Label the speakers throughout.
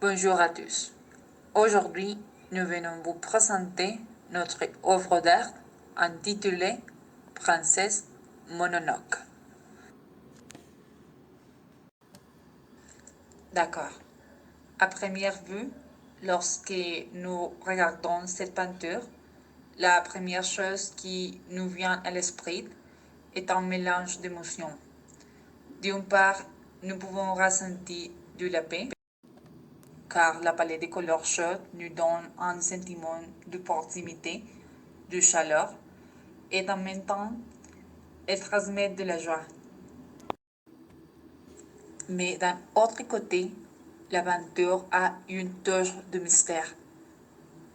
Speaker 1: Bonjour à tous. Aujourd'hui, nous venons vous présenter notre œuvre d'art intitulée Princesse Mononoke. D'accord. À première vue, lorsque nous regardons cette peinture, la première chose qui nous vient à l'esprit est un mélange d'émotions. D'une part, nous pouvons ressentir de la paix, car la palette des couleurs chaudes nous donne un sentiment de proximité, de chaleur, et en même temps, elle transmet de la joie. Mais d'un autre côté, la peinture a une touche de mystère.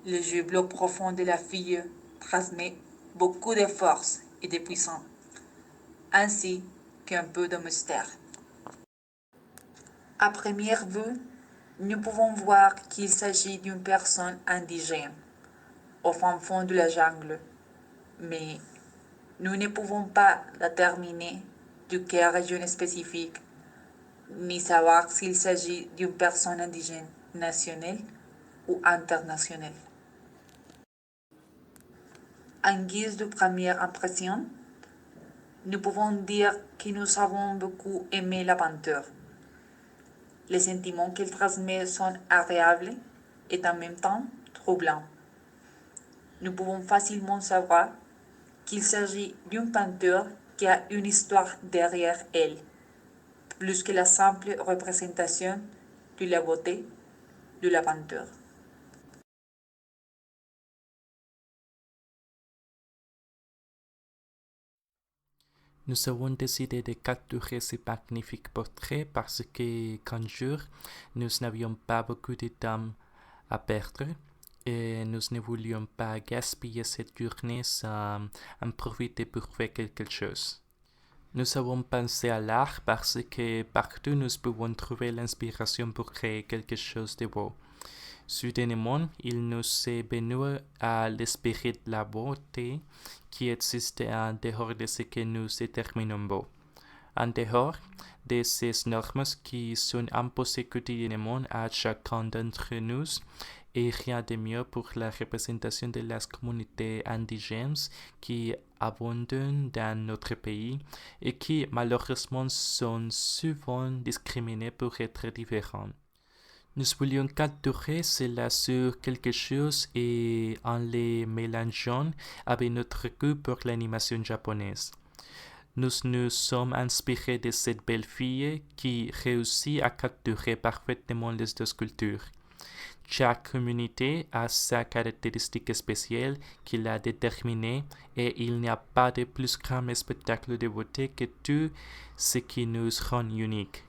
Speaker 1: Le jeu bleu profond de la fille transmet beaucoup de force et de puissance, ainsi qu'un peu de mystère. À première vue, nous pouvons voir qu'il s'agit d'une personne indigène, au fin fond de la jungle, mais nous ne pouvons pas déterminer de quelle région spécifique, ni savoir s'il s'agit d'une personne indigène nationale ou internationale. En guise de première impression, nous pouvons dire que nous avons beaucoup aimé la peinture. Les sentiments qu'elle transmet sont agréables et en même temps troublants. Nous pouvons facilement savoir qu'il s'agit d'une peinture qui a une histoire derrière elle, plus que la simple représentation de la beauté de la peinture.
Speaker 2: Nous avons décidé de capturer ce magnifique portrait parce qu'un jour, nous n'avions pas beaucoup de temps à perdre et nous ne voulions pas gaspiller cette journée sans en profiter pour faire quelque chose. Nous avons pensé à l'art parce que partout nous pouvons trouver l'inspiration pour créer quelque chose de beau. Soudainement, il nous est venu à l'esprit de la beauté qui existe en dehors de ce que nous déterminons beau. En dehors de ces normes qui sont imposées quotidiennement à chacun d'entre nous, et rien de mieux pour la représentation de las communautés indigènes qui abondent dans notre pays et qui malheureusement sont souvent discriminées pour être différents. Nous voulions capturer cela sur quelque chose et en les mélangeant avec notre goût pour l'animation japonaise. Nous nous sommes inspirés de cette belle fille qui réussit à capturer parfaitement les deux cultures. Chaque communauté a sa caractéristique spéciale qui l'a déterminée et il n'y a pas de plus grand spectacle de beauté que tout ce qui nous rend uniques.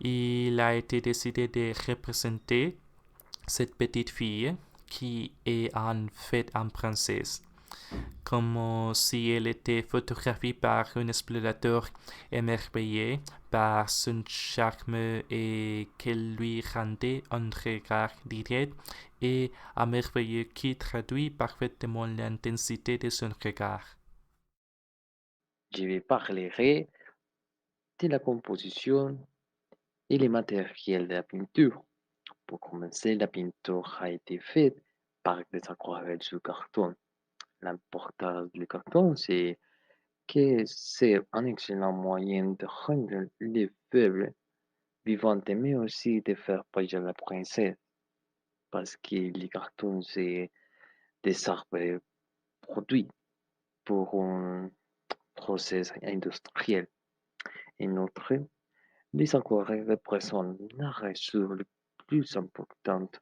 Speaker 2: Il a été décidé de représenter cette petite fille qui est en fait une princesse, comme si elle était photographiée par un explorateur émerveillé par son charme et qu'elle lui rendait un regard direct et merveilleux qui traduit parfaitement l'intensité de son regard.
Speaker 3: Je vais parler de la composition et les matériels de la peinture. Pour commencer, la peinture a été faite par des aquarelles sur carton. L'importance du carton, c'est que c'est un excellent moyen de rendre les feuilles vivantes, mais aussi de faire bouger la princesse, parce que les cartons, c'est des arbres produits pour un process industriel. En outre, les aquarelles représentent la ressource la plus importante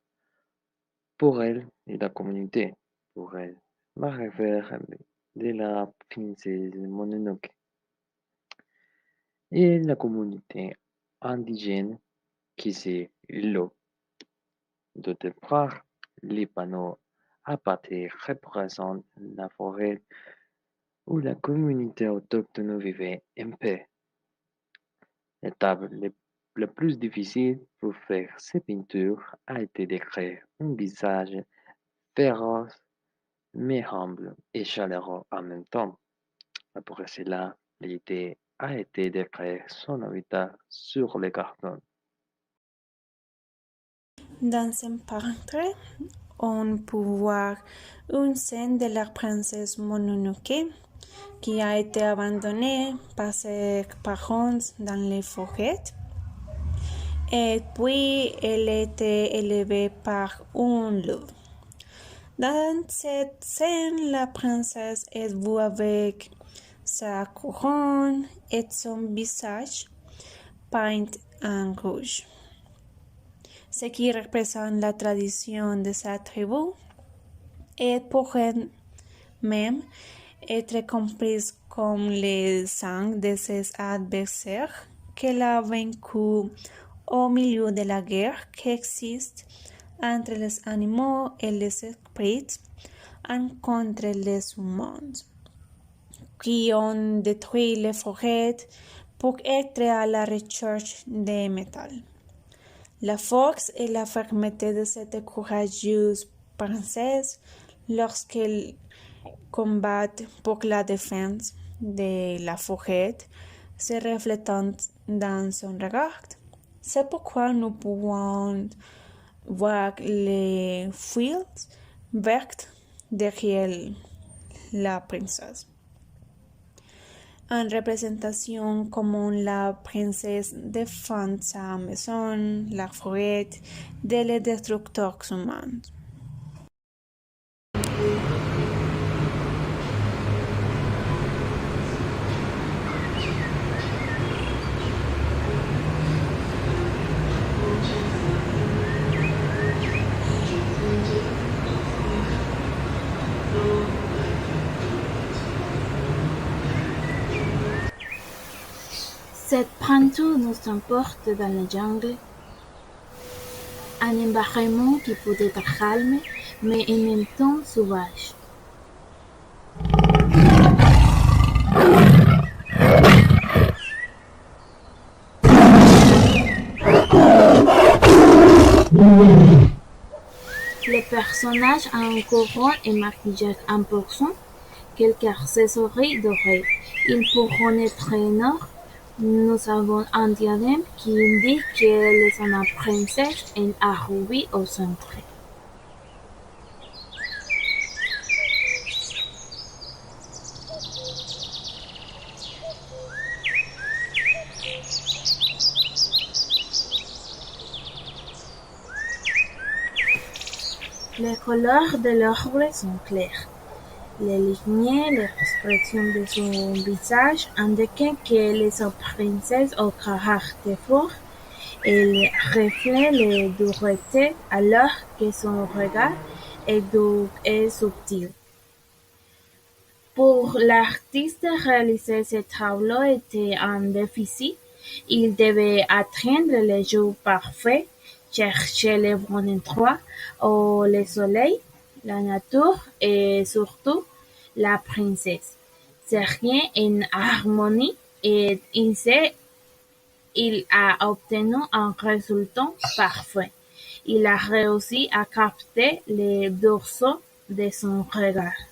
Speaker 3: pour elle et la communauté. Pour elle, la rêve de la princesse Mononoke et la communauté indigène qui c'est l'eau. D'autre part, les panneaux à pâté représentent la forêt où la communauté autochtone vivait en paix. L'étape la plus difficile pour faire ces peintures a été de créer un visage féroce mais humble et chaleureux en même temps. Après cela, l'idée a été de créer son habitat sur les cartons.
Speaker 4: Dans ce peintre, on peut voir une scène de la princesse Mononoke qui a été abandonnée par ses parents dans les forêts. Et puis, elle était élevée par un loup. Dans cette scène, la princesse est vue avec sa couronne et son visage peint en rouge, ce qui représente la tradition de sa tribu et pourrait même être comprise comme le sang de ses adversaires qu'elle a vaincu au milieu de la guerre qui existe entre les animaux et les esprits contre les humains, qui ont détruit les forêts pour être à la recherche de métal. La force et la fermeté de cette courageuse princesse lorsqu'elle combat pour la défense de la forêt se reflètent dans son regard. C'est pourquoi nous pouvons voir les fils verts derrière la princesse. En représentation comment la princesse défend sa maison, la forêt, des destructeurs humains.
Speaker 5: Cette peinture nous emporte dans la jungle, un environnement qui peut être calme, mais en même temps sauvage. Le personnage a un couronne et maquillage important, quelques accessoires dorés. Ils pourront être en or. Nous avons un diadème qui indique qu'elle est une princesse et un rubis au centre. Les couleurs de l'orbe sont claires. Les lignes, l'expression de son visage indiquent qu'elle est une princesse au caractère fort. Elle reflète la dureté alors que son regard est doux et subtil. Pour l'artiste, réaliser ce tableau était un défi. Il devait atteindre le jour parfait, chercher le bon endroit où le soleil, la nature et surtout la princesse seraient en harmonie et ainsi il a obtenu un résultat parfait. Il a réussi à capter le dorsaux de son regard.